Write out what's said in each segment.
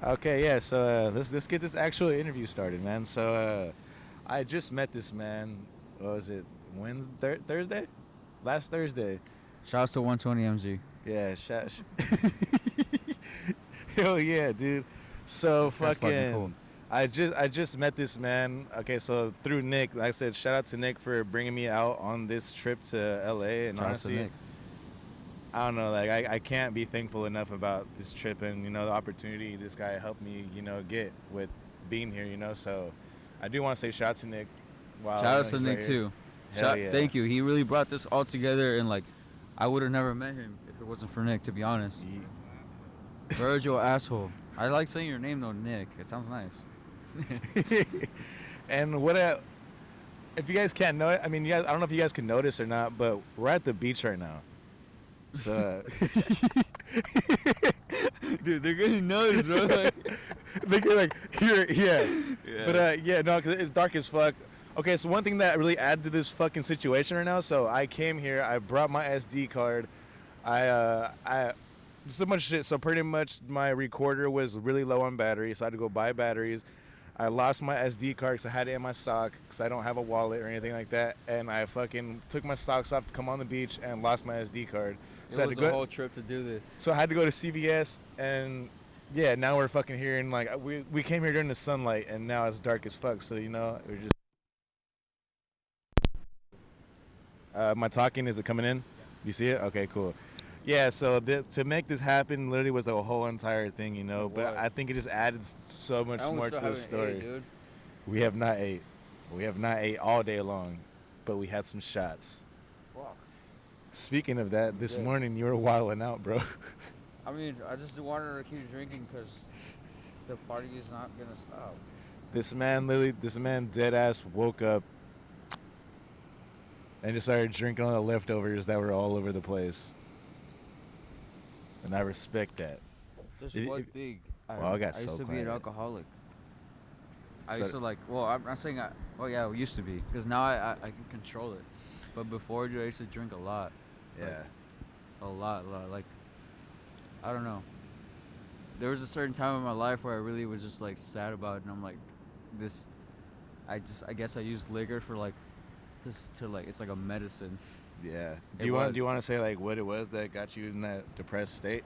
Okay, yeah. So let's get this actual interview started, man. So I just met this man. What was it? Wednesday, Thursday, last Thursday. Shouts to 120 MG. Yeah, hell yeah, dude. So This guy's fucking cool. fucking. I just met this man. Okay, so through Nick, like I said, shout out to Nick for bringing me out on this trip to LA. And Shouts to honestly, Nick. I don't know, like I can't be thankful enough about this trip and the opportunity this guy helped me get with being here. So I do want to say shout out to Nick. Wow, Shouts to he's right Nick here. too. Hell yeah. Thank you. He really brought this all together, and like, I would have never met him if it wasn't for Nick. To be honest, Ye- Virgil asshole. I like saying your name though, Nick. It sounds nice. and if you guys can't know it, I mean, you guys, I don't know if you guys can notice or not, but we're at the beach right now. So, Dude, they're gonna notice, bro. Like, they're like, here, yeah. yeah. But yeah, no, because it's dark as fuck. Okay, so one thing that really added to this fucking situation right now. So I came here, I brought my SD card, I so much shit. So pretty much my recorder was really low on battery, so I had to go buy batteries. I lost my SD card because I had it in my sock because I don't have a wallet or anything like that. And I fucking took my socks off to come on the beach and lost my SD card. It So I had was to a go. whole trip to do this. So I had to go to CVS, and yeah, now we're fucking here, and like we came here during the sunlight, and now it's dark as fuck. So we're just. My talking, is it coming in? You see it? Okay, cool. Yeah, so to make this happen, literally was a whole entire thing, But What? I think it just added so much more to the story. dude. We have not ate. We have not ate all day long, but we had some shots. Fuck. Speaking of that, this Yeah. morning you were wilding out, bro. I mean, I just wanted to keep drinking because the party is not gonna stop. This man dead ass woke up and just started drinking all the leftovers that were all over the place. And I respect that. Just It- one it- thing. Well, I got used so to be an quiet. alcoholic. I So- used to like. Well, I'm not saying I. Well, yeah, I used to be because now I can control it. But before, dude, I used to drink a lot. Yeah. A lot. Like, I don't know. There was a certain time in my life where I really was just like sad about it, and I'm like, this. I guess I used liquor for like, just to like it's like a medicine. Yeah. It Do you was. want to say like what it was that got you in that depressed state,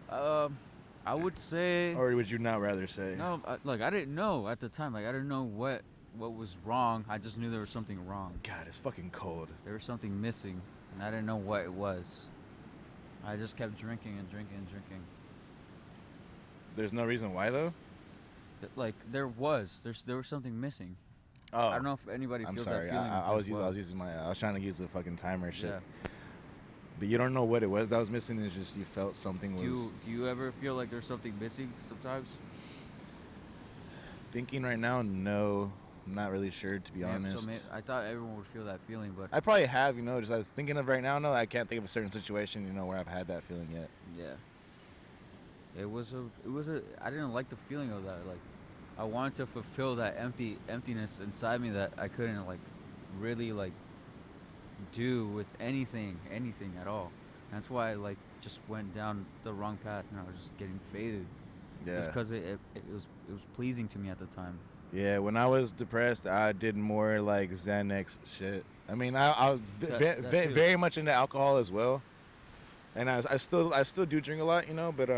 Um, I would say. or would you not rather say? No, like I didn't know at the time. Like I didn't know what was wrong. I just knew there was something wrong. God, it's fucking cold. There was something missing, and I didn't know what it was. I just kept drinking and drinking and drinking. There's no reason why though. Like there was something missing. Oh, I don't know if anybody I'm feels sorry. that feeling. I was using I was trying to use the fucking timer shit. Yeah. But you don't know what it was that was missing. It's just you felt something was. Do you ever feel like there's something missing sometimes? Thinking right now, no, I'm not really sure to be Yeah, honest. I thought everyone would feel that feeling, but I probably have, just I was thinking of right now. No, I can't think of a certain situation, where I've had that feeling yet. yeah. It was a I didn't like the feeling of that. Like I wanted to fulfill that emptiness inside me that I couldn't like really like do with anything at all. That's why I like just went down the wrong path and I was just getting faded. Just Yeah. because it was pleasing to me at the time. Yeah, when I was depressed, I did more like Xanax shit. I mean, I was That too. very much into alcohol as well, and I still do drink a lot, but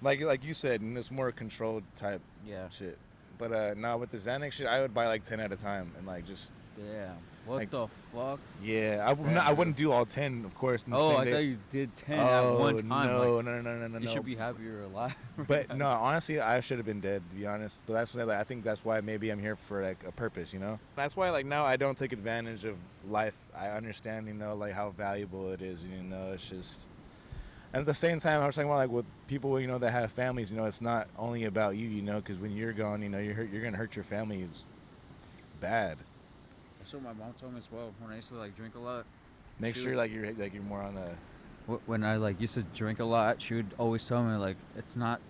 like you said, it's more controlled type Yeah. shit. But now with the Xanax shit, I would buy like 10 at a time and like just Damn. What Like- the fuck? yeah. Yeah. I wouldn't do all 10, of course. In the Oh, same I day. thought you did 10 at one time. No, Like, no. you should be happy you're alive. But no, honestly, I should have been dead, to be honest. But that's I think that's why maybe I'm here for like a purpose, That's why like now I don't take advantage of life. I understand, like how valuable it is. It's just. And at the same time, I was talking about like with people, that have families. It's not only about you, because when you're gone, you're gonna hurt your family bad. That's what my mom told me as well. When I used to like drink a lot, Make She sure would- like you're more on the. when I like used to drink a lot, she would always tell me like it's not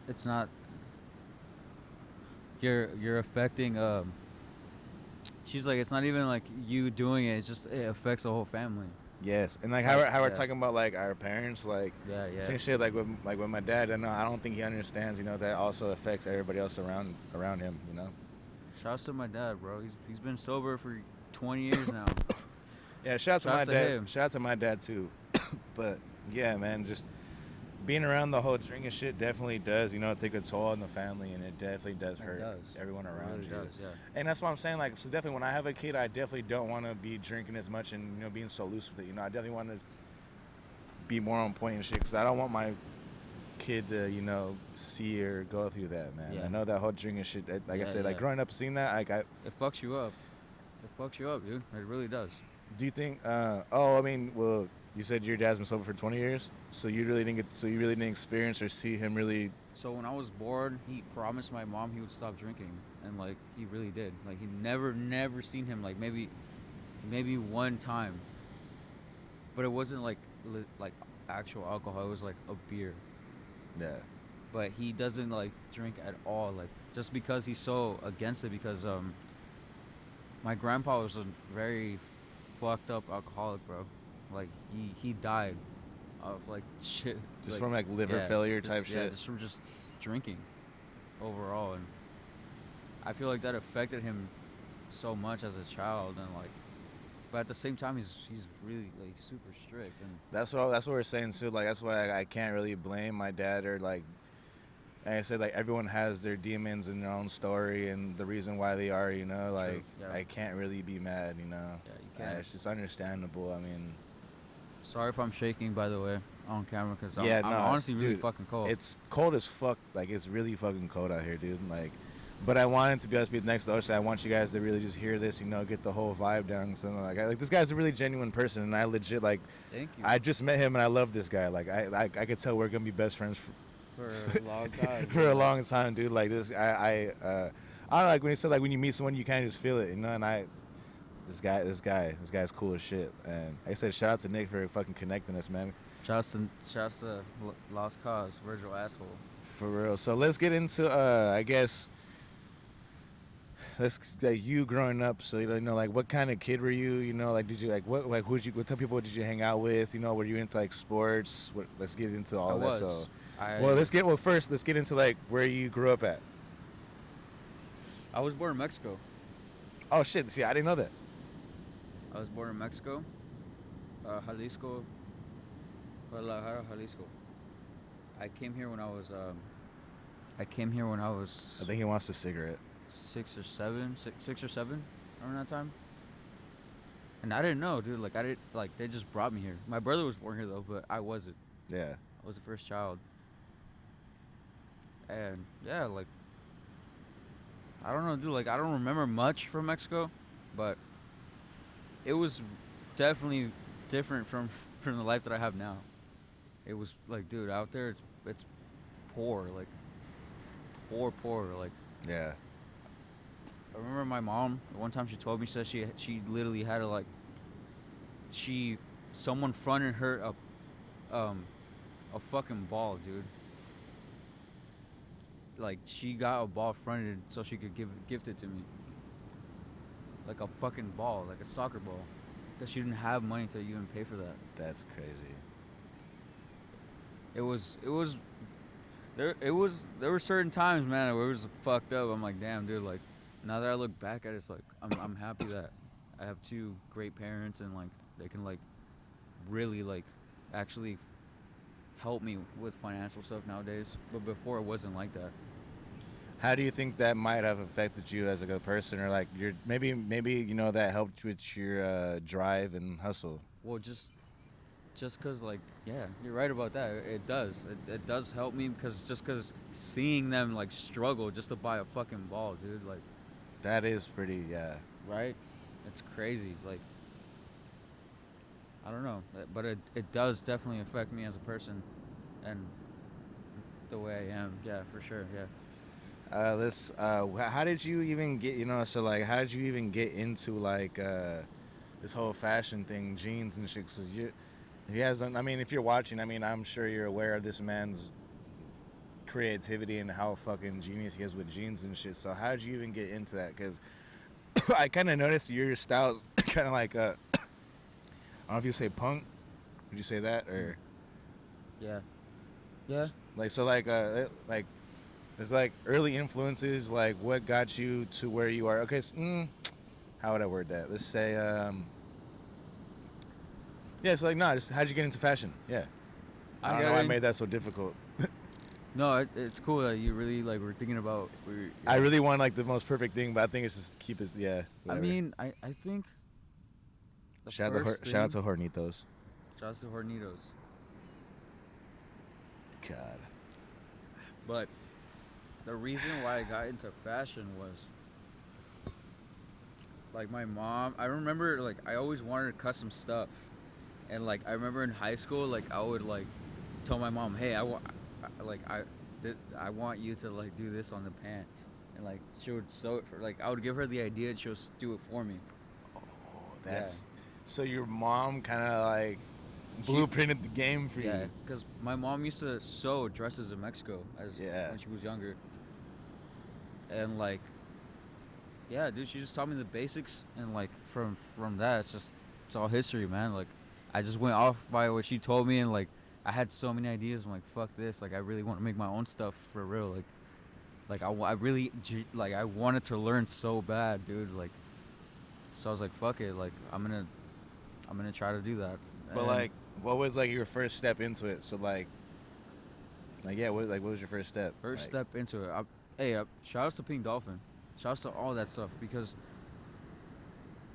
you're affecting she's like it's not even like you doing it, it's just it affects the whole family. Yes, and like It's like, how we're yeah, talking about like our parents, like yeah, yeah. same shit. Like with my dad, and I don't think he understands. You know that also affects everybody else around him. You know. Shouts to my dad, bro. He's been sober for 20 years now. Yeah, shout out to my Shouts to dad. him. Shout out to my dad too. But yeah, man, just being around the whole drinking shit definitely does, take a toll on the family, and it definitely does It hurt does. everyone It around really you. does. Yeah. And that's what I'm saying. Like, so definitely when I have a kid, I definitely don't want to be drinking as much and being so loose with it. I definitely want to be more on point and shit because I don't want my kid to see or go through that, man. Yeah. I know that whole drinking shit. Like I Yeah, said, like yeah. growing up seeing that, like I It fucks you up. It fucks you up, dude. It really does. do you think? Oh, I mean, well, you said your dad's been sober for 20 years, so you really didn't experience or see him really. So when I was born, he promised my mom he would stop drinking, and like he really did. Like he never seen him like maybe one time, but it wasn't like actual alcohol. It was like a beer. Yeah. But he doesn't like drink at all. Like just because he's so against it because my grandpa was a very fucked up alcoholic, bro. Like he died of like shit. Just from like liver failure type Yeah, shit. just from just drinking overall, and I feel like that affected him so much as a child, and like, but at the same time he's really like super strict, and That's what we're saying too. Like that's why I can't really blame my dad or like I said, like everyone has their demons and their own story and the reason why they are. Like yeah. I can't really be mad. Yeah, you can't. It's just understandable. I mean, Sorry if I'm shaking, by the way, on camera, because yeah, I'm no, honestly really dude, fucking cold. it's cold as fuck. Like it's really fucking cold out here, dude. Like, but I wanted to be able to be next to the ocean. I want you guys to really just hear this, get the whole vibe down. So like this guy's a really genuine person, and I legit like. Thank you. I just met him, and I love this guy. Like I could tell we're gonna be best friends For a long time. for a long time, dude. Like this, I don't know, like when you said like when you meet someone, you kind of just feel it, and this guy's cool as shit. And like I said, shout out to Nick for fucking connecting us, man. Shouts to Lost Cause, Virgil Asshole. For real. So let's get into I guess you growing up. So like what kind of kid were you? Like did you like what type of people did you hang out with? Were you into like sports? Let's get into all that. So first let's get into like where you grew up at. I was born in Mexico. Oh shit! See, I didn't know that. I was born in Mexico, Jalisco, Guadalajara, Jalisco. I came here when I was. I think he wants a cigarette. 6 or 7, around that time. And I didn't know, dude. Like they just brought me here. My brother was born here though, but I wasn't. Yeah. I was the first child. And yeah, like I don't know, dude. Like I don't remember much from Mexico, but it was definitely different from from the life that I have now. It was like, dude, out there it's poor, like poor, like. Yeah. I remember my mom. One time she told me, she said she literally had to someone fronted her a fucking ball, dude. Like she got a ball fronted so she could gift it to me. Like a fucking ball, like a soccer ball, because she didn't have money to even pay for that. That's crazy. There were certain times, man, where it was fucked up. I'm like, damn, dude. Like now that I look back at it, it's like I'm happy that I have two great parents and like they can like really like actually help me with financial stuff nowadays. But before it wasn't like that. How do you think that might have affected you as a good person, or like your maybe that helped with your drive and hustle? Well, just cause like yeah, you're right about that. It does. It does help me because seeing them like struggle just to buy a fucking ball, dude. Like that is pretty, yeah. Right? It's crazy. Like I don't know, but it does definitely affect me as a person, and the way I am. Yeah, for sure. Yeah. How did you even get, so like, how did you even get into like this whole fashion thing, jeans and shit? Cause if you're watching, I'm sure you're aware of this man's creativity and how fucking genius he is with jeans and shit. So how did you even get into that? Cause I kind of noticed your style kind of like don't know if you say punk. Would you say that or Yeah. Yeah. like so like it's like early influences like what got you to where you are? Okay, how would I word that? Let's say yeah, it's like no, just how'd you get into fashion? Yeah, I I don't know got why I in. made that so difficult. No, it's cool that you really like were thinking about. I really want like the most perfect thing, but I think it's just keep it. Yeah, I whatever. mean, I think the Shout first out thing. to Hornitos. Shouts to Hornitos. God. But the reason why I got into fashion was like my mom. I remember like I always wanted custom stuff, and like I remember in high school, like I would like tell my mom, "Hey, I want you to like do this on the pants," and like she would sew it for like I would give her the idea and she'll do it for me. Oh, that's so your mom kind of like She, blueprinted the game for yeah, you. because my mom used to sew dresses in Mexico as Yeah. when she was younger, and like yeah, dude, she just taught me the basics, and like from that, it's all history, man. Like, I just went off by what she told me, and like I had so many ideas. I'm like, fuck this. Like, I really want to make my own stuff for real. Like I really like I wanted to learn so bad, dude. Like, so I was like, fuck it. Like, I'm gonna try to do that. But And like, what was like your first step into it? So like yeah, what was your first step? first Like, step into it. Hey, shout outs to Pink Dolphin. Shout outs to all that stuff because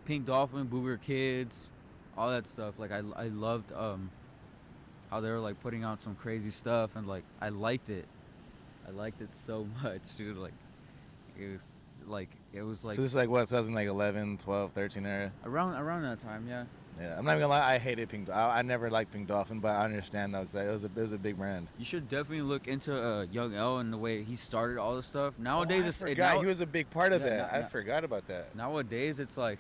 Pink Dolphin, Booger Kids, all that stuff. Like I loved how they were like putting out some crazy stuff, and like I liked it. I liked it so much, dude. It was it was like so this is like what 2011, 12, 13 era. around that time, yeah. Yeah, I'm not even gonna lie. I hated Pink. I never liked Pink Dolphin, but I understand though because it was a big brand. You should definitely look into Young L and the way he started all this stuff. Nowadays, I it's forgot he was a big part of Yeah, that. I forgot about that. nowadays it's like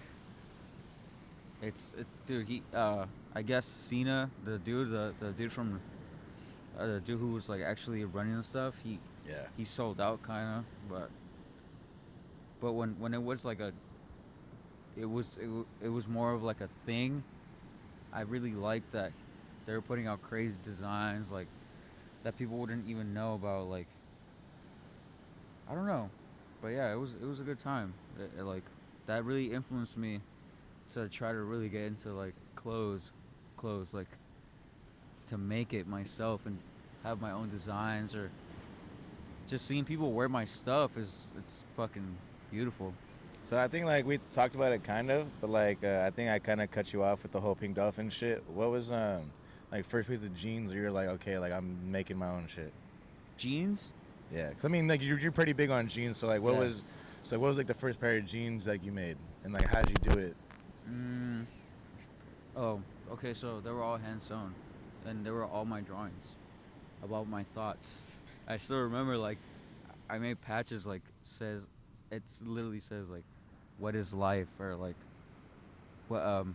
dude. I guess Cena, the dude from the dude who was like actually running the stuff. Yeah. He sold out kind of, but when it was like it was more of like a thing. I really liked that they were putting out crazy designs like that people wouldn't even know about. Like I don't know, but yeah, it was a good time. Like that really influenced me to try to really get into like clothes like to make it myself and have my own designs, or just seeing people wear my stuff it's fucking beautiful. So I think like we talked about it kind of, but like I think I kind of cut you off with the whole Pink Dolphin shit. What was like first piece of jeans where you're like okay like I'm making my own shit? Jeans? Yeah, cause I mean like you're pretty big on jeans. So like Yeah. what was like the first pair of jeans like you made and like how'd you do it? Mm, oh, okay. So they were all hand sewn, and they were all my drawings about my thoughts. I still remember like I made patches like literally says like what is life, or like what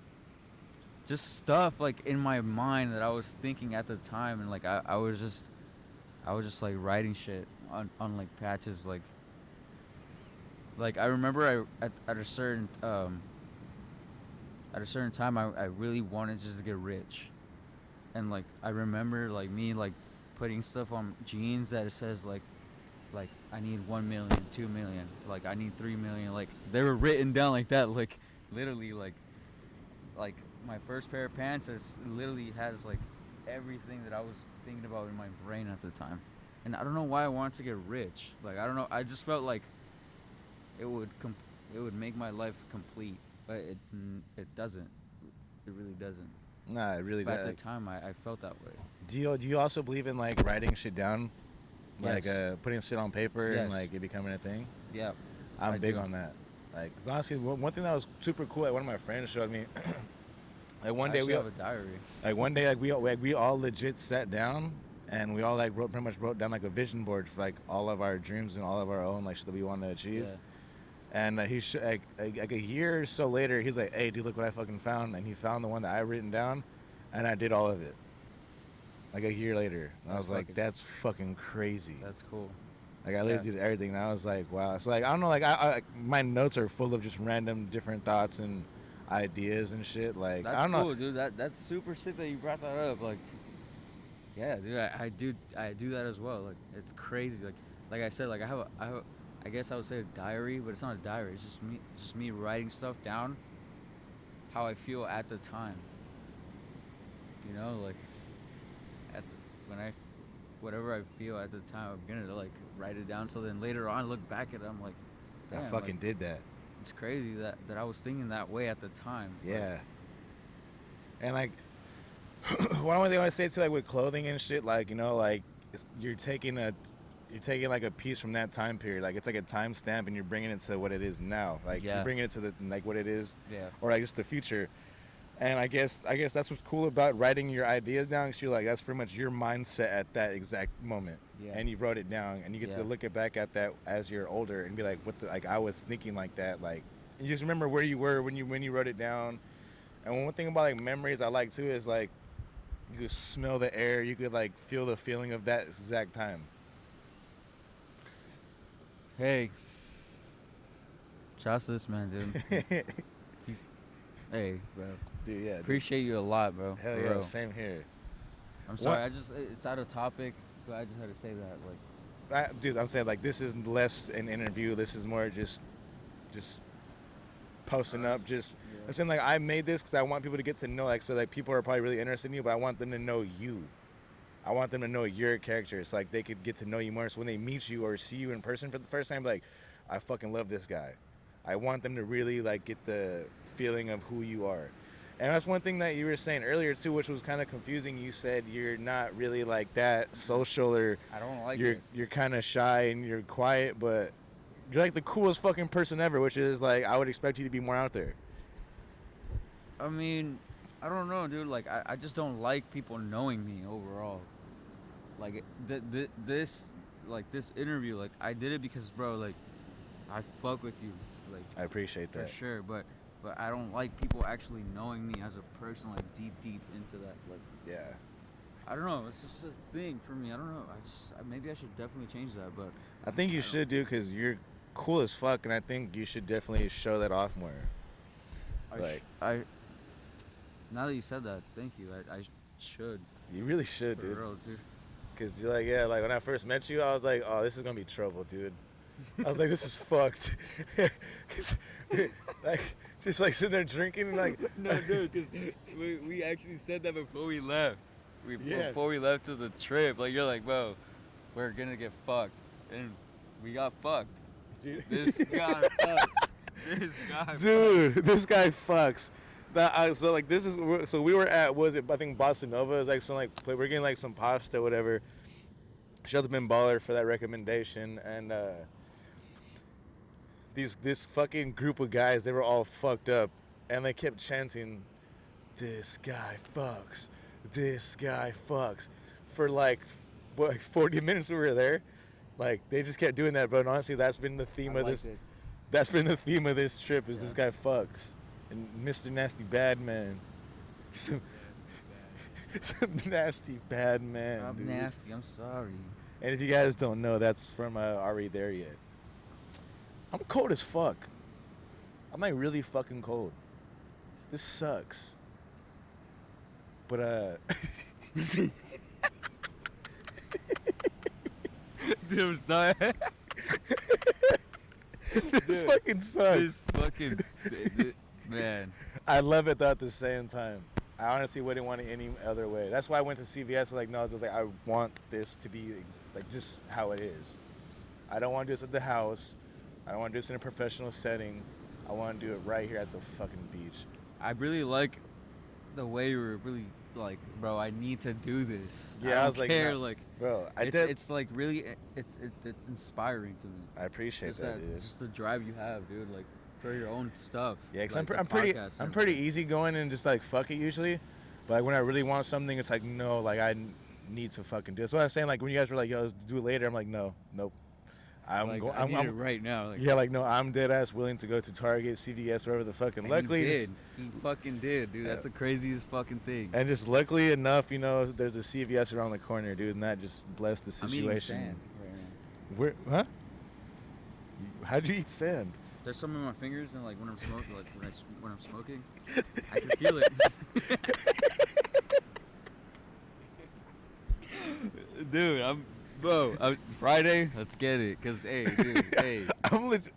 just stuff like in my mind that I was thinking at the time, and like I was just like writing shit on like patches like I remember at a certain time I really wanted just to get rich, and like I remember like me like putting stuff on jeans that it says like I need 1 million, 2 million, like I need 3 million, like they were written down like that, like literally like my first pair of pants literally has like everything that I was thinking about in my brain at the time, and I don't know why I wanted to get rich. Like I don't know, I just felt like it would it would make my life complete, but it doesn't. It really doesn't. Nah, it really But at does. the time, I felt that way. Do you also believe in like writing shit down, like Yes. putting shit on paper and Yes. like it becoming a thing? Yeah. I'm I big do. on that. Like, 'cause honestly, one thing that was super cool, like one of my friends showed me. Like one I day actually we have a diary. like one day like we all legit sat down and we all like pretty much wrote down like a vision board for like all of our dreams and all of our own like shit that we wanted to achieve. Yeah. And like a year or so later, he's like, "Hey, dude, look what I fucking found!" And he found the one that I written down, and I did all of it. Like a year later, and I That's was like, fucking "That's fucking crazy." That's cool. Like I literally did everything, and I was like, "Wow!" It's like I don't know, like I my notes are full of just random different thoughts, and ideas and shit. Like I That's don't know. cool, dude. That's super sick that you brought that up. Like, yeah, dude, I do that as well. Like, it's crazy. Like I said, like I guess I would say a diary, but it's not a diary. It's just me writing stuff down, how I feel at the time. You know, like at the, when I, whatever I feel at the time, I'm gonna like write it down. So then later on, look back at it, I'm like, I damn, fucking like, did that. it's crazy that I was thinking that way at the time. Yeah. And like one thing I always say too, like with clothing and shit, like like you're taking like a piece from that time period, like it's like a timestamp, and you're bringing it to what it is now, like you're Yeah. bringing it to the like what it is, Yeah. or like just the future. And I guess that's what's cool about writing your ideas down, because you're like that's pretty much your mindset at that exact moment, Yeah. and you wrote it down, and you get to Yeah. look it back at that as you're older and be like, what the, like I was thinking like that, like you just remember where you were when you wrote it down. And one thing about like memories I like too is like you could smell the air, you could like feel the feeling of that exact time. Hey, shouts to this man, dude. Hey, bro. Dude, yeah. Appreciate you a lot, bro. Hell For yeah, real. same here. I'm sorry. It's out of topic, but I just had to say that. Like, Dude, I'm saying like this is less an interview. This is more just posting up. Just I'm saying like I made this because I want people to get to know, like, so like people are probably really interested in you, but I want them to know you. I want them to know your character. It's like they could get to know you more. So when they meet you or see you in person for the first time, like, I fucking love this guy. I want them to really like get the feeling of who you are. And that's one thing that you were saying earlier too, which was kind of confusing. You said you're not really like that social, or I don't like you're it. you're kind of shy and you're quiet, but you're like the coolest fucking person ever, which is like I would expect you to be more out there. I mean, I don't know, dude. Like, I just don't like people knowing me overall. Like, this interview, like, I did it because, bro, like, I fuck with you, like, I appreciate for that. sure. But I don't like people actually knowing me as a person, like, deep into that. Like, Yeah. I don't know. It's just a thing for me. I don't know. Maybe I should definitely change that. But I think you should do, because you're cool as fuck, and I think you should definitely show that off more. Now that you said that, thank you. I should. You really should, For dude. real, dude. Because you're like, yeah, like when I first met you, I was like, oh, this is going to be trouble, dude. I was like, this is fucked. 'Cause, like, just like sitting there drinking and like. No, dude, because we actually said that before we left. Yeah. Before we left to the trip, like, you're like, bro, we're gonna get fucked, and we got fucked. Dude. This guy fucks. This guy. Dude, this guy fucks. So like this is so we were at, was it, I think Bossa Nova is like some like we're getting like some pasta, whatever. Shout out to Ben Baller for that recommendation. And this fucking group of guys, they were all fucked up, and they kept chanting, "This guy fucks, this guy fucks," for like what, 40 minutes we were there. Like they just kept doing that, but honestly, that's been the theme of this. That's been the theme of this trip, is this guy fucks. And Mr. Nasty Bad Man. Some nasty bad man. I'm dude. nasty. I'm sorry. And if you guys don't know, that's from Are We There Yet? I'm cold as fuck. I'm like really fucking cold. This sucks. But Dude, I'm sorry. this fucking sucks. This fucking man. I love it though at the same time. I honestly wouldn't want it any other way. That's why I went to CVS. I was like, no, I was like, I want this to be like just how it is. I don't want to do this at the house. I don't want to do this in a professional setting. I want to do it right here at the fucking beach. I really like the way you were really like, bro, I need to do this. Yeah, I was like, care, no, like, bro, it's like really, it's inspiring to me. I appreciate Just that, dude. just the drive you have, dude, like for your own stuff. Yeah, cause like I'm pretty easygoing and just like fuck it usually, but like when I really want something, it's like no, like I need to fucking do it. So I was saying, like when you guys were like, yo, let's do it later, I'm like, no, nope. I need it right now. Like, yeah, like no, I'm dead ass willing to go to Target, CVS, wherever the fucking. and Luckily, he fucking did, dude. Yeah. That's the craziest fucking thing. and just luckily enough, you know, there's a CVS around the corner, dude, and that just blessed the I'm eating situation. sand right now. Where? Huh? How'd you eat sand? There's some in my fingers, and like when I'm smoking, when I'm smoking, I can feel it. Dude, Friday. Let's get it, cause hey, dude, hey, I'm legit.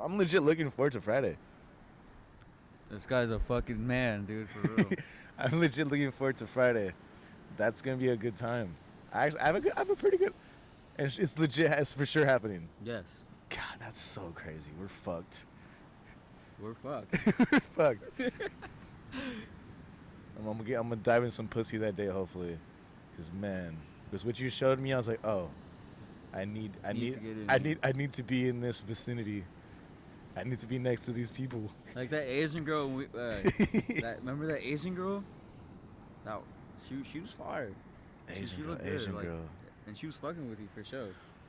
I'm legit looking forward to Friday. this guy's a fucking man, dude, for real. I'm legit looking forward to Friday. That's gonna be a good time. I have a pretty good, and it's legit. It's for sure happening. Yes, God, that's so crazy. We're fucked. we're fucked. We're fucked. I'm gonna dive in some pussy that day, hopefully. Cause man, because what you showed me, I was like, oh, I need to be in this vicinity. I need to be next to these people. Like that Asian girl. Remember that Asian girl? That she was fired. She looked good, Asian like, girl. and she was fucking with you for sure.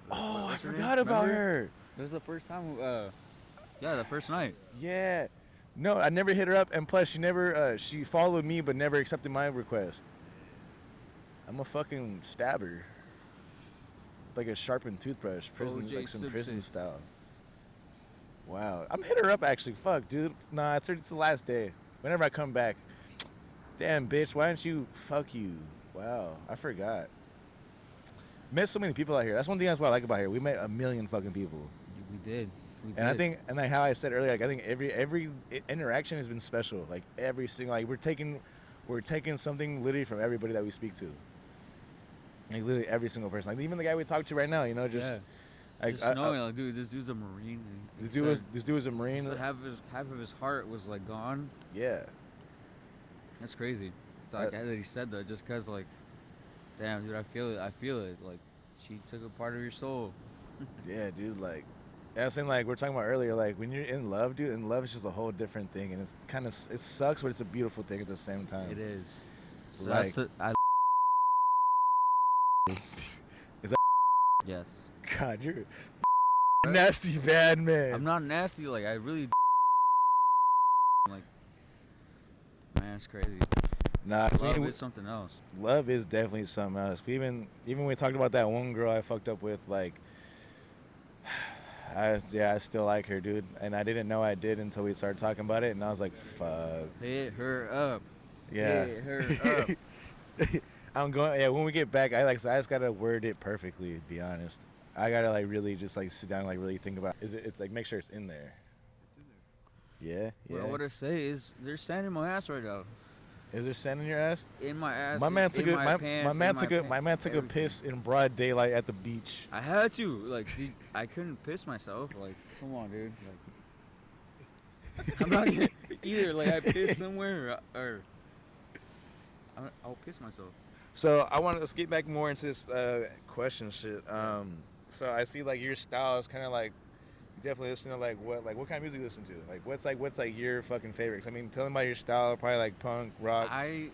Oh, I What's her name? forgot about Remember? her. It was the first time. Yeah, the first night. Yeah. No, I never hit her up, and plus she never she followed me but never accepted my request. I'm a fucking stabber. Like a sharpened toothbrush, prison, O.J. like some prison Simpson. style. Wow, I'm hit her up actually. Fuck, dude. Nah, it's the last day. Whenever I come back. Damn, bitch. Why didn't you? Fuck you. Wow, I forgot. Met so many people out here. That's one thing that's what I like about here. We met a million fucking people. We did. And I think, and like how I said earlier, like I think every interaction has been special. Like every single, like we're taking something literally from everybody that we speak to. Like literally every single person. Like even the guy we talked to right now, you know, just. Yeah. Like, Just knowing, like, dude, this dude's a Marine. And this dude was a Marine. Half of his heart was like gone. Yeah. That's crazy. Like that he said that, just cause like, damn, dude, I feel it. Like, she took a part of your soul. Yeah, dude. Like, I was saying, like we're talking about earlier, like when you're in love, dude, and love is just a whole different thing, and it's kind of it sucks, but it's a beautiful thing at the same time. It is. So Like, is that? Yes. God, you're a nasty bad man. I'm not nasty. Like I really. Like, man, it's crazy. Nah, Love is something else. Love is definitely something else. Even when we talked about that one girl I fucked up with, like, I still like her, dude. And I didn't know I did until we started talking about it, and I was like, fuck. Hit her up. Yeah. Hit her up. I'm going. Yeah, when we get back, I just gotta word it perfectly. To be honest, I gotta like really just like sit down and like really think about. It's like make sure it's in there. It's in there. Yeah. Well, what I say is there's sand in my ass right now. Is there sand in your ass? In my ass. My man took in a my pants, my man took a everything. piss in broad daylight at the beach. I had to. Like, see, I couldn't piss myself. Like, come on, dude. Like, I'm not gonna either. Like, I piss somewhere or I'll piss myself. So let's get back more into this question shit. So I see like your style is kind of like you definitely listen to like what kind of music you listen to? Like what's your fucking favorites? I mean, tell them about your style. Probably like punk, rock. I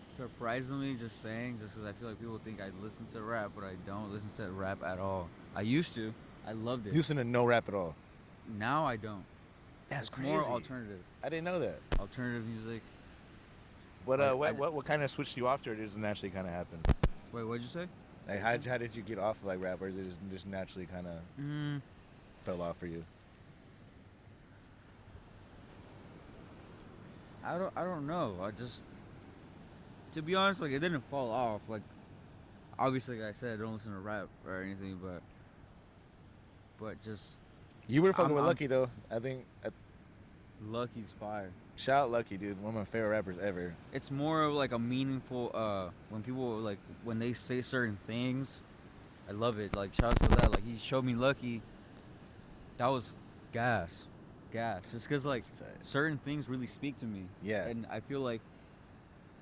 surprisingly just because I feel like people think I listen to rap, but I don't listen to rap at all. I used to. I loved it. You listen to no rap at all. Now I don't. That's it's crazy. more alternative. I didn't know that. Alternative music. But what kind of switched you off to it? Does it naturally kind of happen? Wait, what'd you say? Like how did you get off of like rap, or is it just naturally kind of fell off for you? I don't know. I just, to be honest, like it didn't fall off. Like obviously, like I said, I don't listen to rap or anything, but just. You were fucking with Lucky though. I think. Lucky's fire. Shout out Lucky, dude. One of my favorite rappers ever. It's more of like a meaningful. When people like when they say certain things, I love it. Like shout out to that. Like he showed me Lucky. That was gas. Just because like certain things really speak to me. Yeah. And I feel like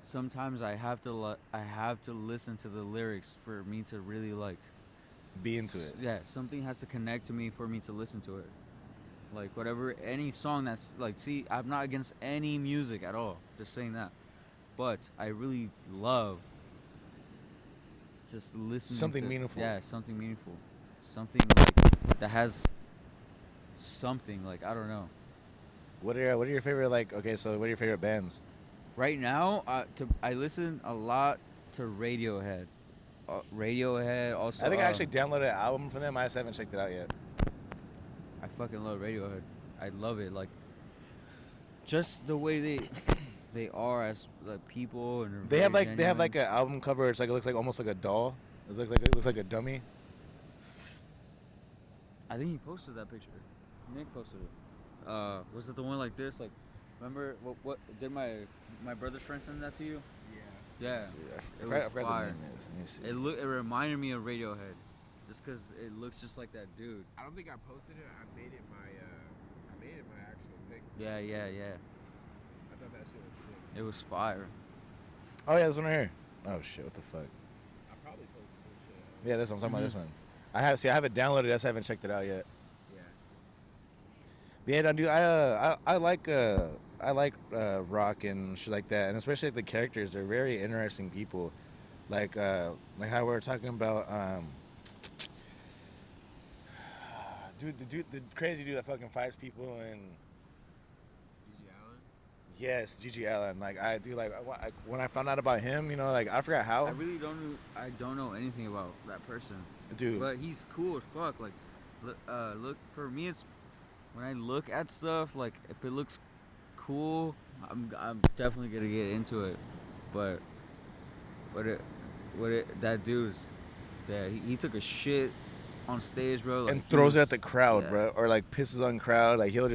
sometimes I have to listen to the lyrics for me to really like be into it. Yeah, something has to connect to me for me to listen to it. Like whatever, any song that's like, see, I'm not against any music at all. Just saying that, but I really love just listening. Something meaningful. Yeah, something meaningful, something like that has something like I don't know. What are your favorite like? Okay, so what are your favorite bands? Right now, I listen a lot to Radiohead. Radiohead also. I think I actually downloaded an album from them. I just haven't checked it out yet. I fucking love Radiohead. I love it. Like just the way they are as like people, and They they're have very like genuine. an album cover. It's like it looks like almost like a doll. It looks like a dummy. I think he posted that picture. Nick posted it. Was it the one like this? Like, remember what did my brother's friend send that to you? Yeah. I It forgot was the fire. name is. Let me see. It reminded me of Radiohead, just cause it looks just like that dude. I don't think I posted it. I made it my actual pic. Yeah. I thought that shit was sick. It was fire. Oh yeah, this one right here. Oh shit, what the fuck? I probably posted this shit. Yeah, this one. I'm talking about this one. I have it downloaded. I just haven't checked it out yet. Yeah. But yeah, no, dude, I like rock and shit like that, and especially like the characters. They're very interesting people. Like how we were talking about, the crazy dude that fucking fights people, and G.G. Allen? yes, G.G. Allen. Like I do, like when I found out about him, you know, like I forgot how. I don't know anything about that person. Dude, But he's cool as fuck. Like, look for me, it's when I look at stuff. Like, if it looks cool, I'm definitely gonna get into it. But that dude's that he took a shit on stage, bro. Like, and throws he it was- at the crowd, yeah. bro, or like pisses on crowd. Like he'll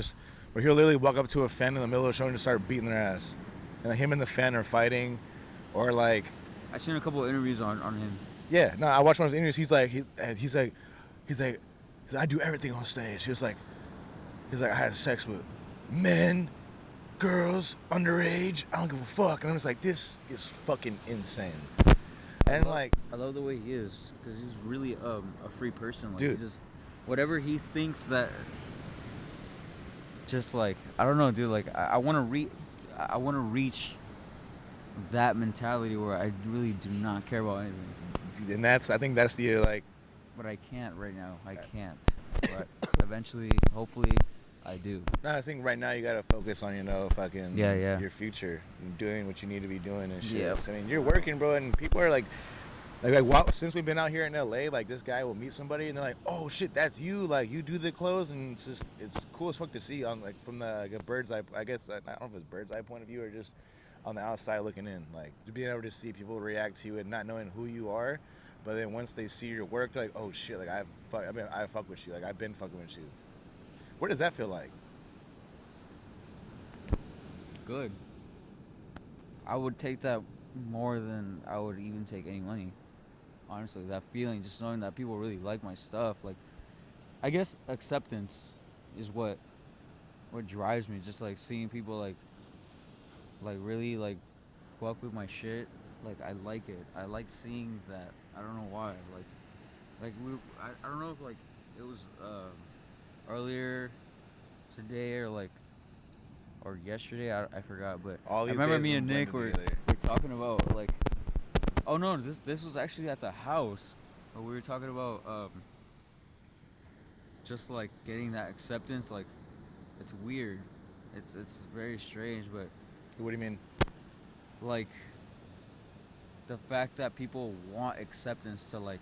literally walk up to a fan in the middle of the show and just start beating their ass, and like, him and the fan are fighting, or like. I seen a couple of interviews on him. Yeah, no, I watched one of his interviews. He's like, I do everything on stage. He's like, I had sex with men, girls, underage. I don't give a fuck. And I'm just like, this is fucking insane. And like, I love the way he is, because he's really a free person. Like, Dude. he just whatever he thinks that. Just like I don't know, dude. Like I want to reach that mentality where I really do not care about anything. and I think that's the like, But I can't right now. I can't. But eventually, hopefully, I do. no, I think right now you gotta focus on fucking Yeah. your future, and doing what you need to be doing and shit. Yeah. I mean, you're working, bro, and people are like wow, since we've been out here in LA, like this guy will meet somebody and they're like, oh shit, that's you, like you do the clothes, and it's cool as fuck to see on like from the like, a bird's eye. I guess I don't know if it's bird's eye point of view or just on the outside looking in, like to being able to see people react to you and not knowing who you are, but then once they see your work, they're like, oh shit, like I fuck with you, like I've been fucking with you. What does that feel like? Good. I would take that more than I would even take any money. Honestly, that feeling, just knowing that people really like my stuff, like, I guess acceptance is what drives me. Just like seeing people like really like fuck with my shit. Like I like it. I like seeing that. I don't know why. I don't know if like it was earlier today or yesterday. I forgot, but All I these remember days me are and Nick blended were together. talking about like. Oh no! This was actually at the house. But we were talking about just like getting that acceptance. Like, it's weird. It's very strange, but What do you mean? like the fact that people want acceptance to like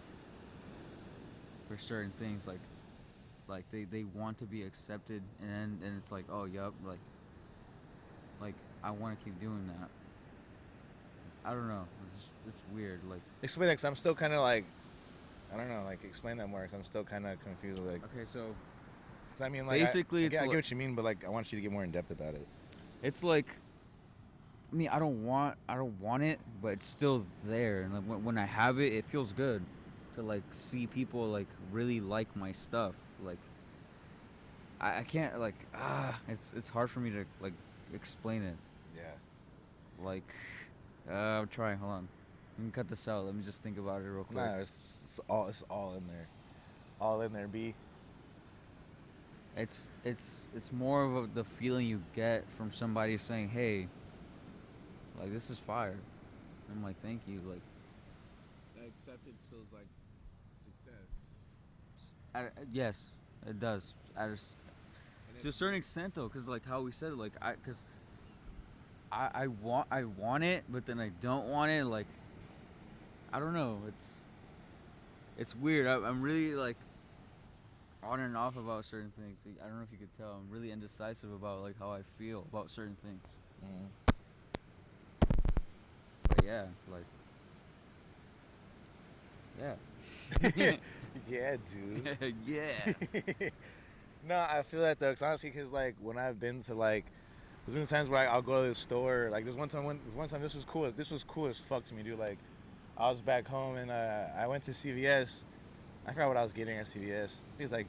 for certain things, like they want to be accepted, and it's like, oh yup, like I want to keep doing that. I don't know. It's weird. Like, Explain that, 'cause I'm still kind of like, I don't know, like explain that more, 'cause I'm still kind of confused with like. okay, so 'Cause I mean, like, basically, I get it's what you mean, but like, I want you to get more in depth about it. it's like, I mean, I don't want it, but it's still there, and like when I have it, it feels good to like see people like really like my stuff. Like, I can't like it's hard for me to like explain it. Yeah. Like, I'm trying. Hold on, let me cut this out. Let me just think about it real quick. No, it's all in there, B. It's more of the feeling you get from somebody saying, "Hey, like this is fire." I'm like, "Thank you." Like, That acceptance feels like success. yes, it does. And To a certain extent, though, because like how we said it, like I want it, but then I don't want it. Like, I don't know. It's weird. I'm really like on and off about certain things. Like, I don't know if you could tell. I'm really indecisive about like how I feel about certain things. Mm. But yeah, like yeah. Yeah, dude. Yeah. No, I feel that though, cause honestly, cause like when I've been to like, there's been times where I'll go to the store. Like there's one time this was cool. This was cool as fuck to me, dude. Like I was back home and I went to CVS. I forgot what I was getting at CVS. I think it's like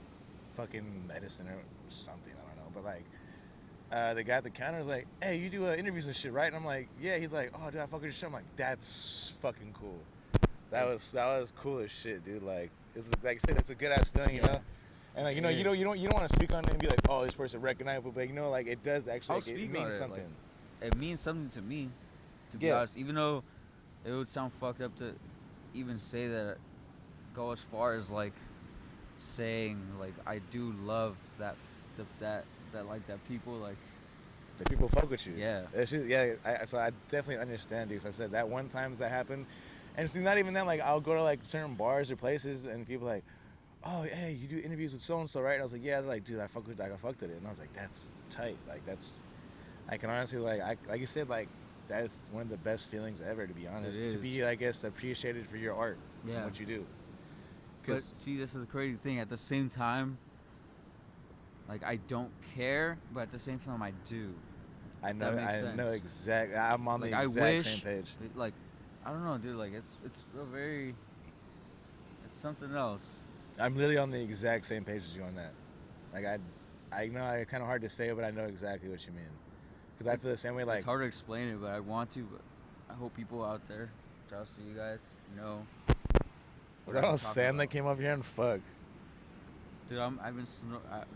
fucking medicine or something. I don't know. But like the guy at the counter was like, "Hey, you do interviews and shit, right?" And I'm like, "Yeah." He's like, "Oh, dude, I fuck with your shit." I'm like, "That's fucking cool." That was cool as shit, dude. Like it's like I said, it's a good ass feeling, you Yeah. know. And like It you don't want to speak on it and be like, "Oh, this person recognizable," but you know, like it does actually I'll like, it speak on means it, something. like, it means something to me, to be Yeah. honest. Even though it would sound fucked up to even say that, go as far as like saying like I do love that like that people like That people fuck with you. Yeah. It's just, yeah. So I definitely understand you. 'Cause I said that one times that happened, and it's not even that. Like I'll go to like certain bars or places, and people like, "Oh, hey, you do interviews with so and so, right?" And I was like, "Yeah." They're like, "Dude, I fucked with it," and I was like, "That's tight. Like that's." I can honestly like you said, like that's one of the best feelings ever. To be honest, It to is. be I guess appreciated for your art Yeah. and what you do. But 'Cause see, this is the crazy thing. At the same time, like I don't care, but at the same time I do. I know makes I know sense. exactly. I'm on Like the I exact wish, same page. like I don't know, dude. Like it's a very, it's something else. I'm literally on the exact same page as you on that. Like I know it's kind of hard to say, but I know exactly what you mean. Because I feel the same way. Like It's hard to explain it, but I want to. But I hope people out there, trust you guys, know. was what that I'm all talking sand that about. came off your hand? Fuck. Dude, I've been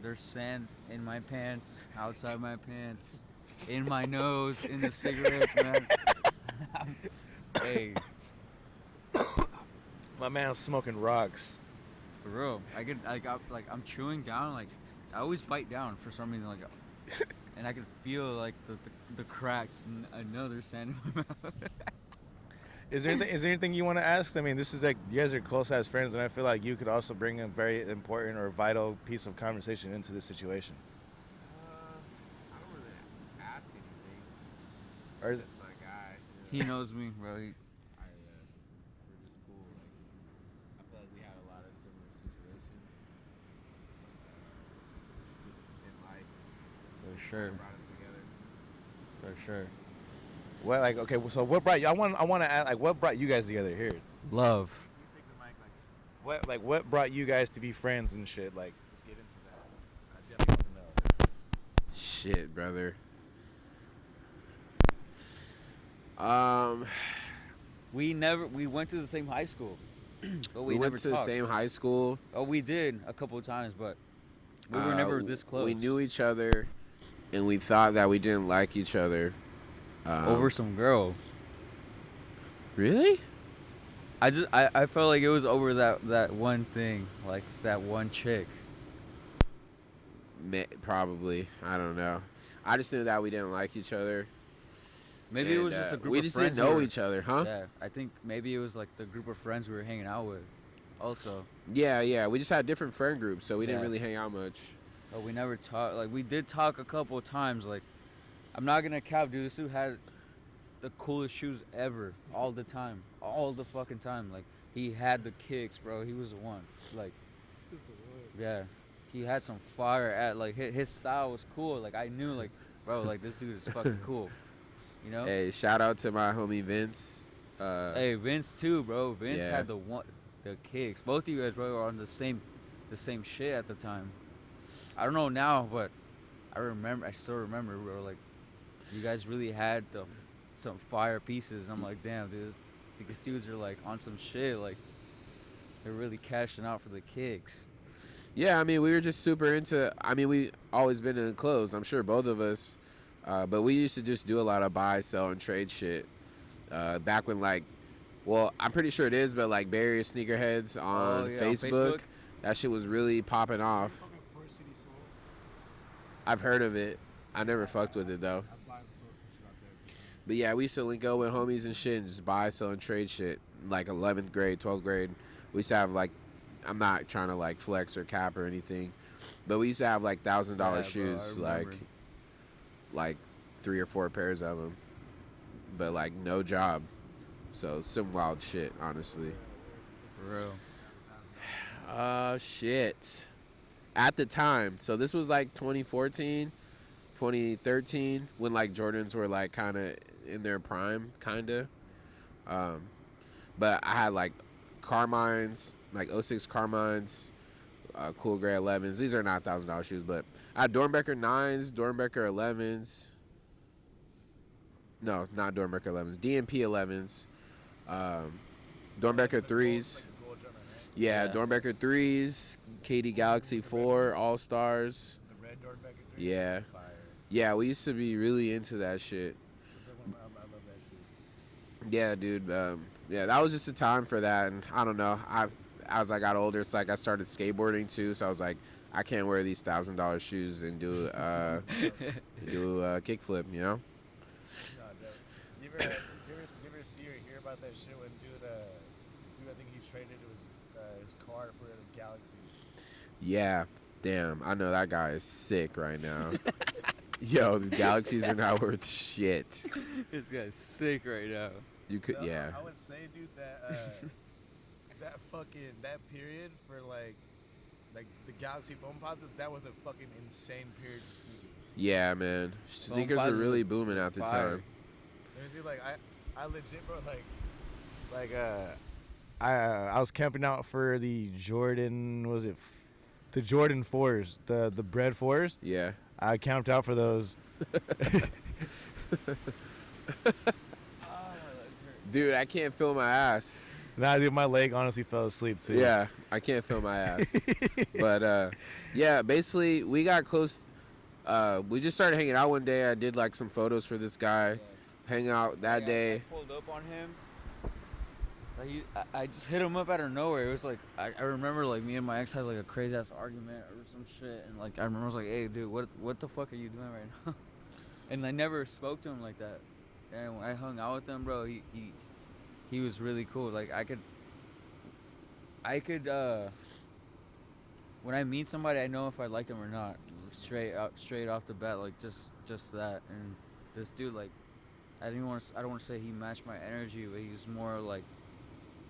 there's sand in my pants, outside my pants, in my nose, in the cigarettes, man. Hey, My man's smoking rocks. for real. I could I'm chewing down like I always bite down for some reason and I can feel like the cracks and I know there's sand in my mouth. Is there anything you want to ask? I mean, this is like you guys are close as friends, and I feel like you could also bring a very important or vital piece of conversation into this situation. I don't really ask anything. Or is He's it, just my guy. He knows me, bro. We're just cool. Like, I feel like we had a lot of similar situations, just in life For sure, that brought us together. for sure. what like okay? So what brought you? I want to ask like what brought you guys together here? Love. You take the mic. What brought you guys to be friends and shit? Like let's get into that. I definitely want to know. Shit, brother. We went to the same high school, but we went never to the talked. same high school. Oh, we did a couple of times, but we were never this close. We knew each other, and we thought that we didn't like each other. Over some girl. Really? I felt like it was over that one thing, like that one chick. Probably. I don't know. I just knew that we didn't like each other. Maybe it and, was just a group we of just friends. didn't know each other, huh? Yeah, I think maybe it was like the group of friends we were hanging out with. Also, Yeah. We just had different friend groups, so we didn't Yeah. really hang out much. but we never talked. Like we did talk a couple of times. Like I'm not gonna cap, dude. This dude had the coolest shoes ever, all the time, all the fucking time. Like he had the kicks, bro. He was the one. Like, yeah, he had some fire at like his style was cool. Like I knew, like, bro, like this dude is fucking cool. You know? Hey, shout out to my homie Vince. Hey, Vince too, bro. Vince Yeah. had the kicks. Both of you guys, bro, were on the same shit at the time. I don't know now, but I still remember, bro. Like, you guys really had some fire pieces. I'm like, damn, dude, these dudes are like on some shit. Like, they're really cashing out for the kicks. Yeah, I mean, we were just super into. I mean, we always been in clothes. I'm sure both of us. But we used to just do a lot of buy, sell, and trade shit. Back when I'm pretty sure it is, but like Barrier Sneakerheads on Facebook, that shit was really popping off. I've heard of it. I never fucked with it though. But yeah, we used to link up with homies and shit and just buy, sell, and trade shit. Like 11th grade, 12th grade. We used to have like I'm not trying to like flex or cap or anything, but we used to have like $1,000 Yeah, bro, I shoes, like remember. 3 or 4 pairs of them, but like no job. So some wild shit, honestly. For real. Shit. At the time, so this was like 2014, 2013, when like Jordans were like kind of in their prime, kind of. Um, but I had like Carmines, like '06 Carmines, cool gray 11s. These are not $1,000 shoes, but I had Dornbecker 9s, Dornbecker 11s. No, not Dornbecker 11s. DMP 11s. Um, Dornbecker 3s. Yeah, Yeah. Dornbecker 3s. KD Galaxy 4 All Stars. The red door back at Yeah. Fire. Yeah, we used to be really into that shit. I love that shit. Yeah, dude. Yeah, that was just a time for that, and I don't know. As I got older, it's like I started skateboarding too, so I was like, I can't wear these $1,000 shoes and do a kickflip, you know? No, you ever see or hear about that shit when dude I think he traded his car for a Galaxy. Yeah, damn. I know that guy is sick right now. Yo, the Galaxies are not worth shit. This guy's sick right now. You could, No, yeah. I would say, dude, that period for like the Galaxy foam posits, that was a fucking insane period for sneakers. Yeah, man. Sneakers were posits really are booming at the fire. time. Let me see, like I legit, bro, I was camping out for the Jordan, was it the Jordan 4s, the bread 4s. Yeah. I camped out for those. Dude, I can't feel my ass. Nah, dude, my leg honestly fell asleep too. Yeah, I can't feel my ass. But yeah, basically we got close. We just started hanging out one day. I did like some photos for this guy. Hang out that day. I pulled up on him. I just hit him up out of nowhere. It was like I remember like me and my ex had like a crazy ass argument or some shit, and like I remember I was like, hey dude, what the fuck are you doing right now? And I never spoke to him like that. And when I hung out with him, bro, he was really cool. Like I could when I meet somebody, I know if I like them or not. Straight off the bat, like just that. And this dude, like, I don't want to say he matched my energy, but he was more like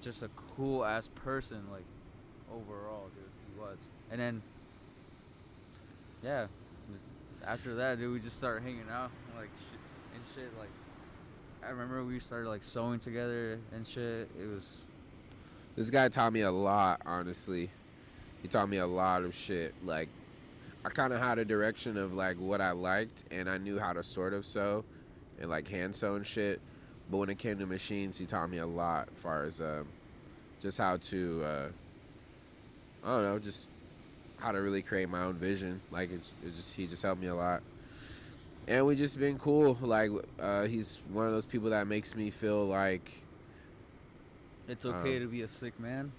just a cool ass person, like overall, dude. He was. And then, yeah, after that, dude, we just started hanging out, like shit. Like, I remember we started like sewing together and shit. It was. This guy taught me a lot, honestly. He taught me a lot of shit. Like, I kind of had a direction of like what I liked, and I knew how to sort of sew and like hand sew and shit. But when it came to machines, he taught me a lot as far as just how to, I don't know, just how to really create my own vision. Like he just helped me a lot. And we just been cool. Like he's one of those people that makes me feel like It's okay to be a sick man.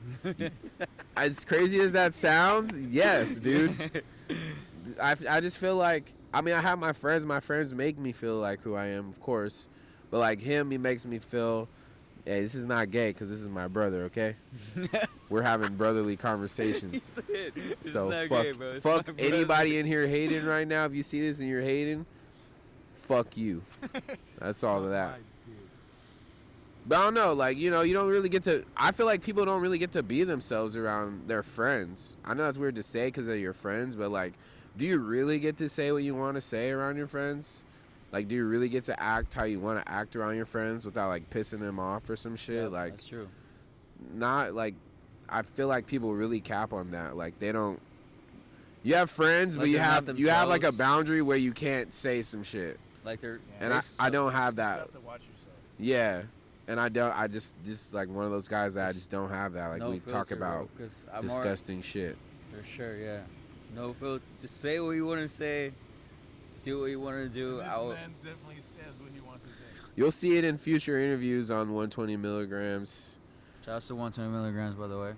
as crazy as that sounds, yes, dude. I just feel like, I mean, I have my friends. My friends make me feel like who I am, of course. But like him, he makes me feel, hey, this is not gay because this is my brother, okay? We're having brotherly conversations. So fuck anybody in here hating right now. If you see this and you're hating, fuck you. That's all of that. But I don't know, like, you know, you don't really get to, I feel like people don't really get to be themselves around their friends. I know that's weird to say because they're your friends, but like, do you really get to say what you want to say around your friends? Like, do you really get to act how you want to act around your friends without like pissing them off or some shit? Yeah, like, that's true. not like, I feel like people really cap on that. Like, they don't, you have friends, Like but you they're not have like a themselves. boundary where you can't say some shit. Like they're. And I don't have that. Stuff to watch yourself. Yeah. And I don't. I just like one of those guys that I just don't have that. Like no we talk filter, about bro, 'cause I'm disgusting shit. For sure, yeah. No filter. Just say what you want to say. Do what you want to do. This man definitely says what he wants to say. You'll see it in future interviews on 120 milligrams. Shout out to 120 milligrams, by the way.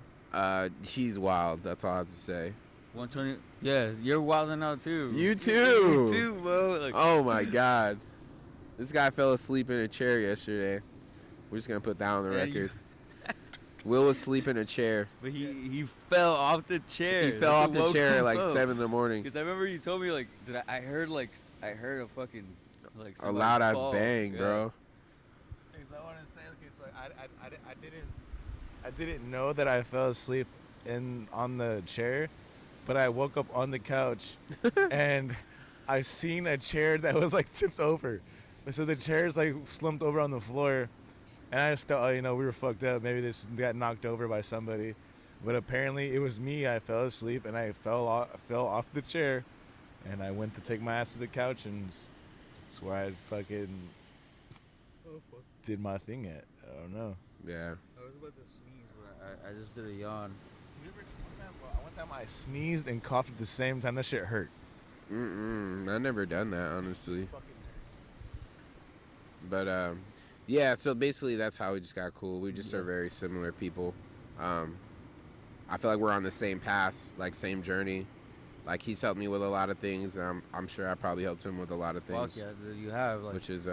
He's wild. That's all I have to say. 120. Yeah, you're wilding out too. You too. You too, bro. Like, Oh my god. This guy fell asleep in a chair yesterday. We're just gonna put that on the Yeah, record. Will was asleep in a chair. But he fell off the chair. He fell off the chair at like 7 in the morning. Because I remember you told me like, I heard a fucking like A loud ass bang, yeah. bro. Things I want to say. Okay, so I didn't know that I fell asleep on the chair, but I woke up on the couch, and I seen a chair that was like tipped over. So the chair's like slumped over on the floor, and I just thought, oh, we were fucked up. Maybe this got knocked over by somebody, but apparently it was me. I fell asleep and I fell off the chair, and I went to take my ass to the couch, and that's where I fucking did my thing at. I don't know. Yeah. I was about to sneeze, but I just did a yawn. One time I sneezed and coughed at the same time. That shit hurt. I never done that, honestly. But yeah. So basically, that's how we just got cool. We just are very similar people. I feel like we're on the same path, like same journey. Like he's helped me with a lot of things. I'm sure I probably helped him with a lot of things. Fuck yeah, dude, you have. Like, Which is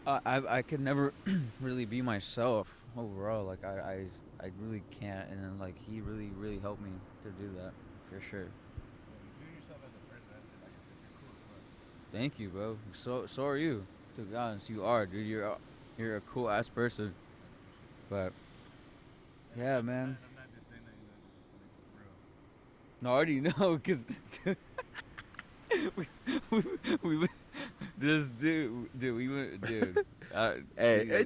I could never really be myself overall. Like I really can't, and then like he really helped me to do that for sure. Thank you, bro. So are you. To be honest, you are, dude. You're a cool ass person. But yeah, man. I'm not just saying that, No, I already know, cause we this dude, we went, dude. hey.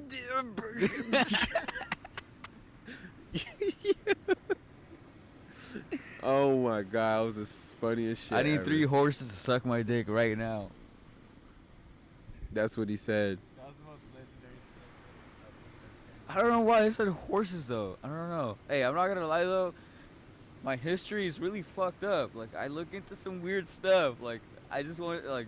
Oh my god, it was the funniest shit. I need ever. 3 horses to suck my dick right now. That's what he said. That was the most legendary sentence. I don't know why they said horses though. I don't know. Hey, I'm not gonna lie though. My history is really fucked up. Like I look into some weird stuff. Like I just want like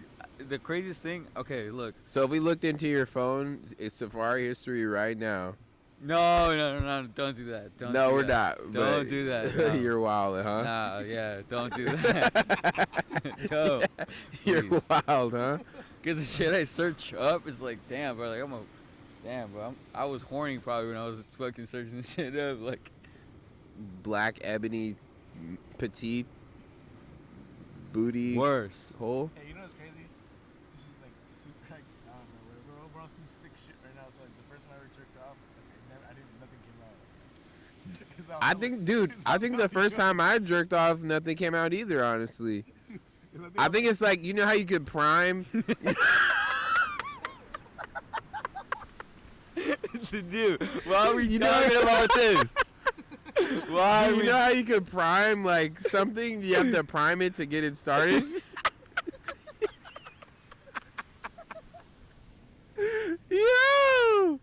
the craziest thing. Okay, look. So if we looked into your phone, it's Safari history right now. No, don't do that. Don't. No, do we're that. not. Don't do that. No. You're wild, huh? Nah, yeah, don't do that. Don't. You're Please. wild, huh? Cause the shit I search up is like, damn, bro. Like damn, bro. I was horny probably when I was fucking searching this shit up. Like, Black ebony, petite, booty. worse. Hole. Hey, you know what's crazy? This is like super, like, I don't know, we're on some sick shit right now. So like the first time I ever jerked off, nothing came out. 'Cause I think, dude, I think the first time I jerked off, nothing came out either, honestly. I think it's like, you know how you could prime? Dude, why are we talking about this? Why? You know how you could prime like something? You have to prime it to get it started. Yo!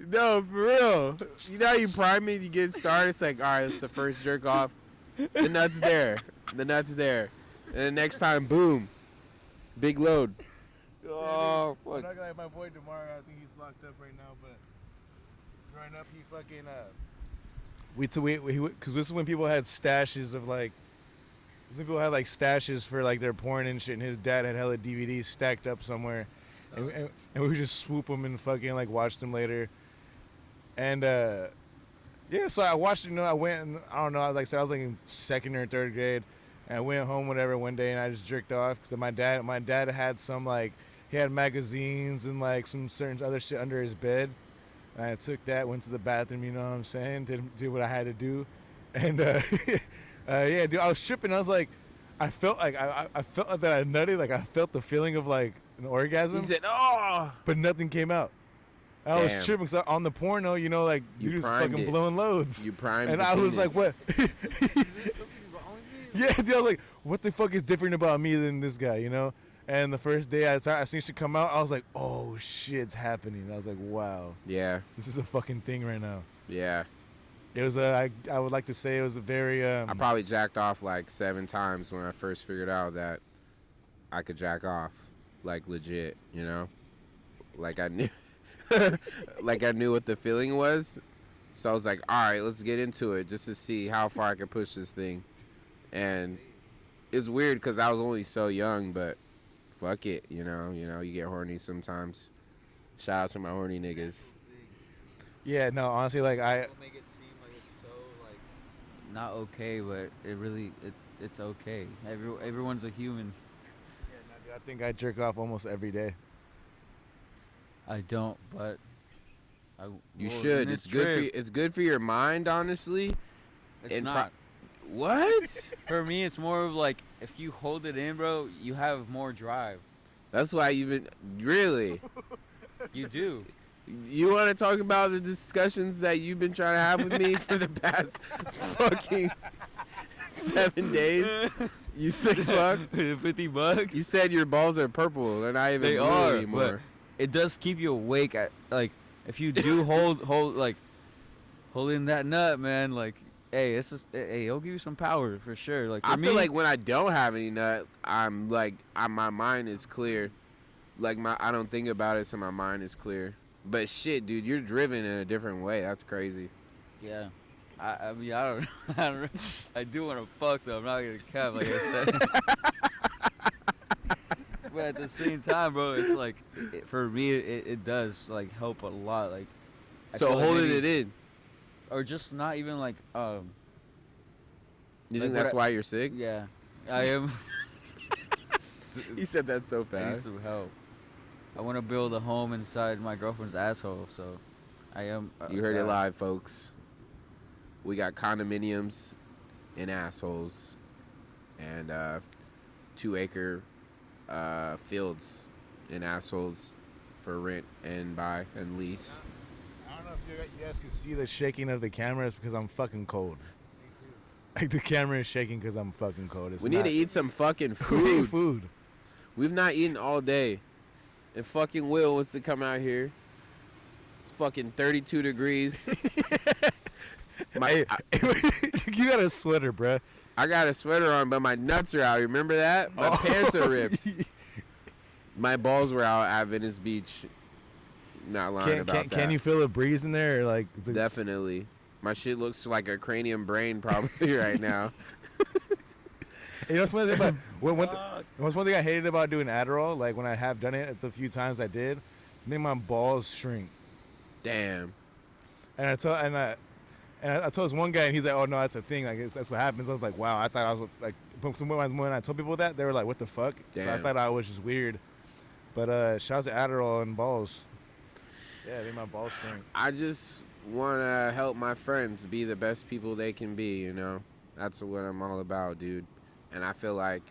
No, for real. You know how you prime it, you get it started? It's like, all right, it's the first jerk off. The nut's there. The nut's there. And the next time, boom. Big load. Oh, fuck. I'm not gonna like my boy Demar. I think he's locked up right now. But growing up, he fucking because this is when people had stashes of like. This is when people had like stashes for like their porn and shit. And his dad had hella DVDs stacked up somewhere, and we would just swoop them and fucking like watch them later. And yeah, so I watched. I went and I don't know. Like I said, I was like in 2nd or 3rd grade. And I went home whatever one day and I just jerked off because my dad had some like he had magazines and like some certain other shit under his bed. And I took that, went to the bathroom, you know what I'm saying, did what I had to do, and yeah, dude, I was tripping. I was like, I felt like I felt like that I nutted, like I felt the feeling of like an orgasm. He said, "Oh," but nothing came out. I was tripping because on the porno, like You dude was primed fucking it. blowing loads. You primed and the I was penis. like, what? Yeah, dude, I was like, what the fuck is different about me than this guy, And the first day I seen shit come out, I was like, oh shit, it's happening. I was like, wow, Yeah, this is a fucking thing right now. yeah. It was I would like to say it was a very I probably jacked off like 7 times when I first figured out that I could jack off, like legit, Like I knew, like I knew what the feeling was. So I was like, all right, let's get into it just to see how far I could push this thing. And it's weird because I was only so young, but fuck it, you get horny sometimes. Shout out to my horny niggas. Yeah, no, honestly, like People make it seem like it's so like not okay, but it's okay. Everyone's a human. yeah, no, dude, I think I jerk off almost every day. I don't, but You well, in should. this It's good for trip, you. It's good for your mind, honestly. it's And not. what? For me, it's more of like if you hold it in, bro, you have more drive. That's why you've been really. You do. You want to talk about the discussions that you've been trying to have with me for the past fucking 7 days? You sick fuck. $50. You said your balls are purple. They're not even They blue are, anymore. but it does keep you awake. At like if you do hold in that nut, man. Like, hey, it'll give you some power for sure. Like for I me, feel like when I don't have any nut, I'm like, my mind is clear. Like I don't think about it, so my mind is clear. But shit, dude, you're driven in a different way. That's crazy. yeah. I mean, I don't, I don't, I do want to fuck though. I'm not gonna cap, like I said. But at the same time, bro, it's like for me, it does like help a lot. Like, I So feel like holding maybe- it in. or just not even like You like think what that's why you're sick? yeah, I am. You said that so I need fast. some help. I want to build a home inside my girlfriend's asshole, so I am. You heard it live, folks. We got condominiums and assholes and 2-acre fields and assholes for rent and buy and lease. I don't know if you guys can see the shaking of the camera. It's because I'm fucking cold. Like the camera is shaking because I'm fucking cold. It's We need not- to eat some fucking We need food. food. We've not eaten all day. And fucking Will wants to come out here. It's fucking 32 degrees. Hey, you got a sweater, bruh. I got a sweater on, but my nuts are out. Remember that? My pants are ripped. My balls were out at Venice Beach. Not lying about that. Can you feel a breeze in there? Or like is it- Definitely. My shit looks like a cranium brain probably right now. You know what's one thing about what's one thing I hated about doing Adderall? Like when I have done it, the few times I did, made my balls shrink. Damn. And I told this one guy, and he's like, "Oh no, that's a thing. Like that's what happens." I was like, "Wow, I thought I was like." When I told people that, they were like, "What the fuck?" So I Damn. thought I was just weird. But shout out to Adderall and balls. Yeah, they made my balls shrink. I just want to help my friends be the best people they can be, you know? That's what I'm all about, dude. And I feel like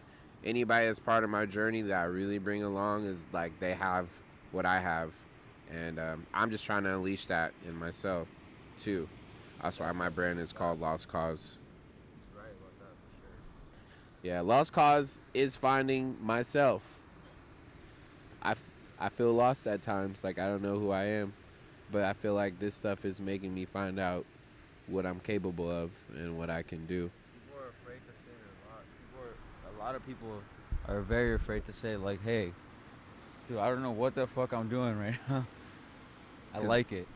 anybody that's part of my journey that I really bring along is like they have what I have. And I'm just trying to unleash that in myself, too. That's why my brand is called Lost Cause. Right about that for sure. Yeah, Lost Cause is finding myself. I feel lost at times, like I don't know who I am, but I feel like this stuff is making me find out what I'm capable of and what I can do. People are afraid to say it a lot. A lot of people are very afraid to say like, "Hey, dude, I don't know what the fuck I'm doing right now. I 'Cause- like it."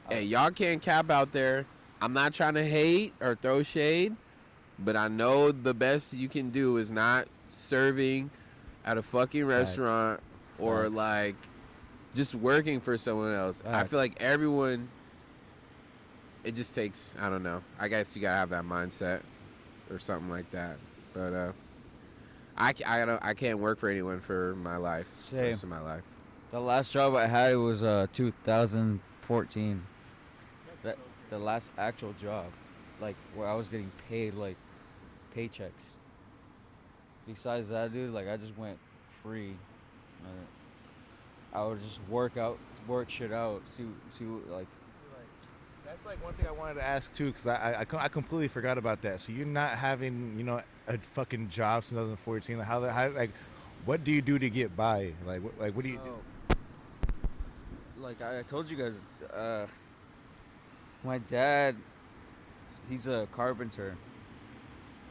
Hey, y'all can't cap out there. I'm not trying to hate or throw shade, but I know the best you can do is not serving at a fucking restaurant or Facts. like just working for someone else. I Facts. feel like everyone, it just takes, I don't know. I guess you gotta have that mindset or something like that. But I can't work for anyone for my life. Same. The rest of my life. The last job I had was 2014. The last actual job, like where I was getting paid like paychecks. Besides that, dude, like I just went free. I would just work shit out, see like. That's like one thing I wanted to ask too, because I completely forgot about that. So you're not having a fucking job since 2014. How like what do you do to get by? Like what do you do? Like I told you guys, my dad, he's a carpenter,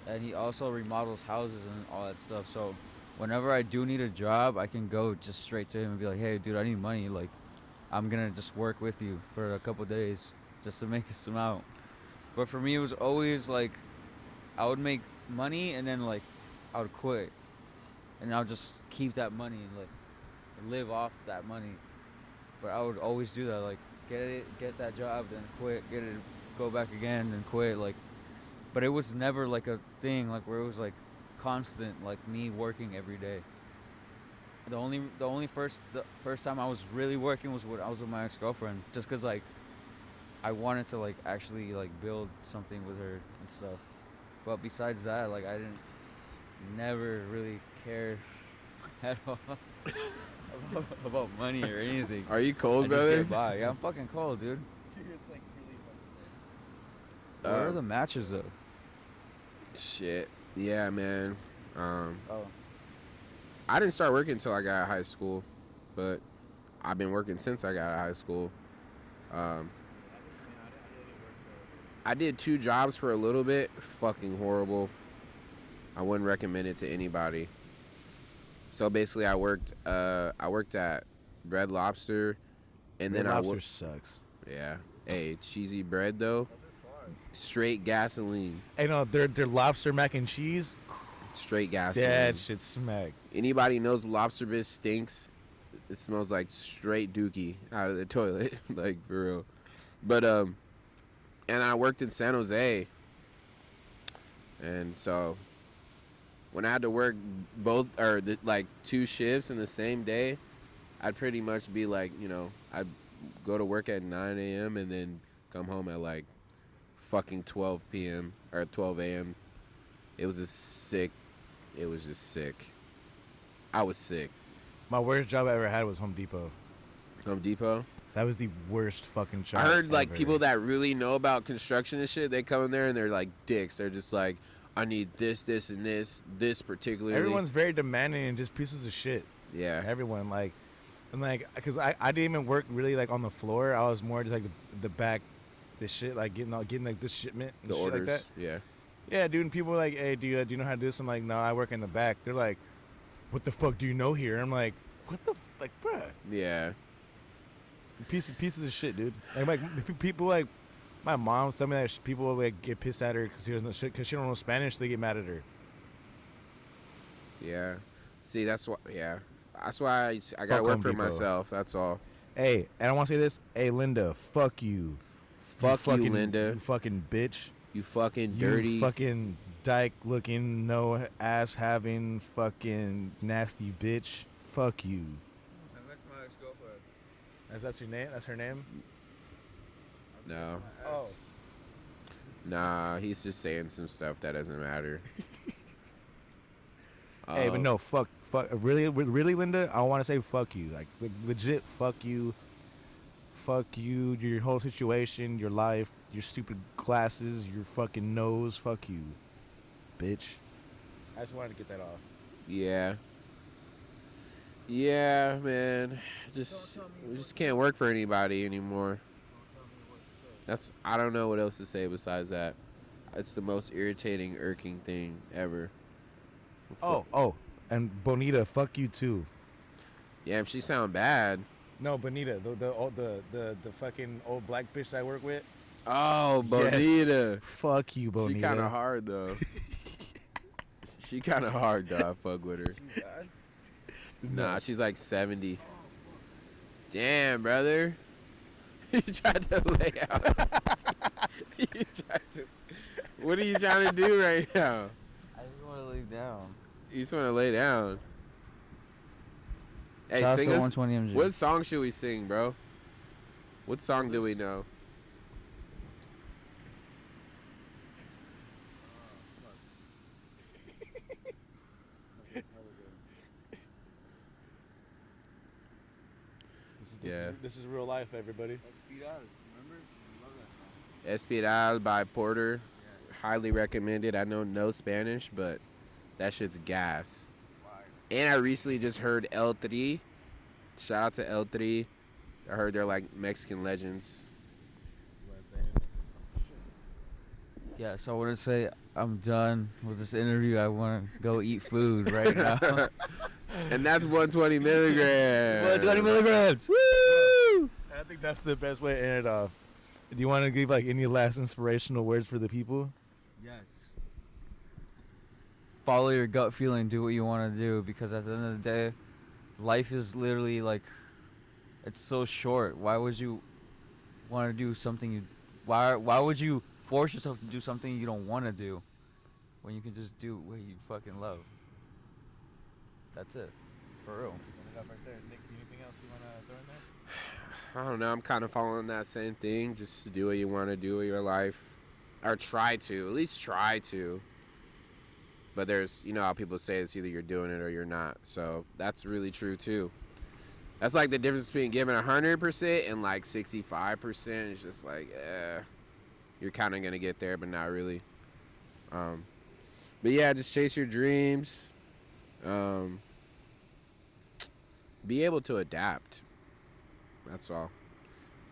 and he also remodels houses and all that stuff. So whenever I do need a job, I can go just straight to him and be like, "Hey, dude, I need money. Like, I'm gonna just work with you for a couple days just to make this amount." But for me, it was always like, I would make money and then like, I would quit, and I'll just keep that money and like live off that money. But I would always do that. Like get that job, then quit, get it, go back again, then quit. Like, but it was never like a thing like where it was like constant, like me working every day. The first time I was really working was when I was with my ex girlfriend, just cause like I wanted to like actually like build something with her and stuff. But besides that, like I didn't never really care at all about money or anything. Are you I cold, just brother? get by. Yeah, I'm fucking cold, dude. Dude, it's like really fucking Where are the matches though? Shit. Yeah, man. Oh, I didn't start working until I got out of high school, but I've been working since I got out of high school. Um, I did 2 jobs for a little bit. Fucking horrible. I wouldn't recommend it to anybody. So basically, I worked at Red Lobster, and Red then Lobster sucks. yeah. Hey, cheesy bread though. Straight gasoline. Hey, no, their lobster mac and cheese. Straight gasoline. That shit smack. Anybody knows lobster bisque stinks? It smells like straight dookie out of the toilet, like for real. But and I worked in San Jose, and so when I had to work both or like 2 shifts in the same day, I'd pretty much be like, I'd go to work at 9 a.m. and then come home at like fucking 12 p.m. or 12 a.m. It was just sick. It was just sick. I was sick. My worst job I ever had was Home Depot. Home Depot. That was the worst fucking job. I heard like ever. people that really know about construction and shit, they come in there and they're like dicks. They're just like, I need this, this, and this particularly. Everyone's very demanding and just pieces of shit. Yeah. Everyone because I didn't even work really like on the floor. I was more just like the back, the shit like getting like this shipment and The shit orders. like that. Yeah. Yeah, dude. And people are like, hey, do you know how to do this? I'm like, no, I work in the back. They're like, what the fuck do you know here? I'm like, what the fuck, bruh? Yeah. Pieces of shit, dude. Like people like my mom. Some of that people like get pissed at her because she don't know Spanish. They get mad at her. Yeah. See, that's why. Yeah. That's why I gotta Fuck work Home for Depot. myself. That's all. Hey, and I want to say this. Hey, Linda, fuck you. Fuck you, fucking, Linda. You fucking bitch. You fucking You dirty. fucking dyke looking, no ass having, fucking nasty bitch. Fuck you. that's my ex-girlfriend. That's your name? That's her name? No. Oh. Nah, he's just saying some stuff that doesn't matter. Hey, but no, fuck, really, Linda. I want to say fuck you, like legit, fuck you, your whole situation, your life, your stupid glasses, your fucking nose, fuck you, bitch. I just wanted to get that off. Yeah. Yeah, man. We just can't work for anybody anymore. I don't know what else to say besides that. It's the most irritating, irking thing ever. And Bonita, fuck you too. Yeah, if she sound bad. No, Bonita, the fucking old black bitch I work with. Oh, Bonita. Yes. Fuck you, Bonita. She kind of hard though. She kind of hard though. I fuck with her. Nah, she's like 70. Damn, brother. You tried to lay out. What are you trying to do right now? I just want to lay down. You just want to lay down. Hey, Shout out sing to us. 120 MG. What song should we sing, bro? What song do we know? This is real life, everybody. Remember? I love that song. Espiral by Porter. Highly recommended. I know no Spanish, but that shit's gas. And I recently just heard El Tri. Shout out to El Tri. I heard they're like Mexican legends. Yeah, so I want to say I'm done with this interview. I want to go eat food right now. And that's 120 milligrams. 120 milligrams. Woo! I think that's the best way to end it off. Do you want to give like any last inspirational words for the people? Yes. Follow your gut feeling. Do what you want to do, because at the end of the day, life is literally like, it's so short. Why would you want to do something you. Why would you force yourself to do something you don't want to do, when you can just do what you fucking love? That's it, for real. Send it up right there. Nick, anything else you want to throw in there? I don't know. I'm kind of following that same thing. Just do what you want to do with your life, or try to. At least try to. But there's, you know how people say it's either you're doing it or you're not. So that's really true too. That's like the difference between giving 100% and like 65%. It's just like, you're kind of gonna get there, but not really. But yeah, just chase your dreams. Be able to adapt. That's all.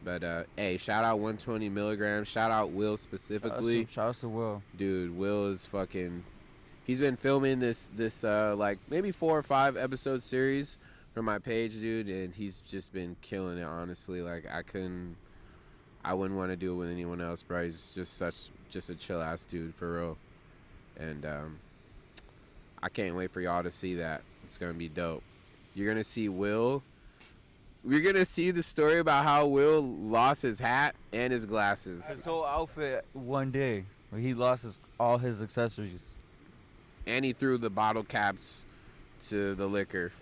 But hey, shout out 120 milligrams. Shout out Will specifically. Shout out to Will. Dude, Will is fucking. He's been filming this like maybe 4 or 5 episode series for my page, dude, and he's just been killing it. Honestly, like I wouldn't want to do it with anyone else, bro. He's just a chill ass dude for real, and I can't wait for y'all to see that. It's gonna be dope. You're gonna see Will. We're gonna see the story about how Will lost his hat and his glasses. His whole outfit one day, where he lost all his accessories. And he threw the bottle caps to the liquor.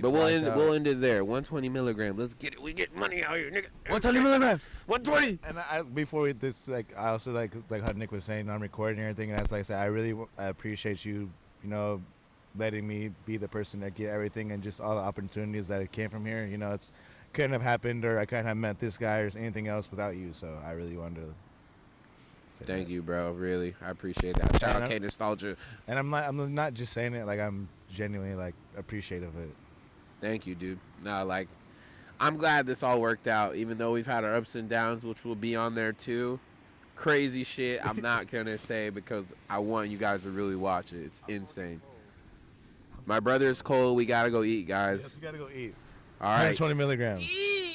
But we'll end it there. 120 milligrams. Let's get it. We get money out here, nigga. 120 milligrams. 120. And before this, like, I also like how Nick was saying, I'm recording and everything, and I said, I appreciate you, letting me be the person that get everything and just all the opportunities that it came from here. It's couldn't have happened, or I couldn't have met this guy or anything else without you. So I really wanted to. Thank you, bro. Really, I appreciate that. Shout out K Nostalgia. And I'm not just saying it, like, I'm genuinely like appreciative of it. Thank you, dude. No, like, I'm glad this all worked out, even though we've had our ups and downs, which will be on there too. Crazy shit. I'm not gonna say because I want you guys to really watch it. It's insane. My brother's cold. We gotta go eat, guys. Yes, we gotta go eat. All right. 120 milligrams. Eat.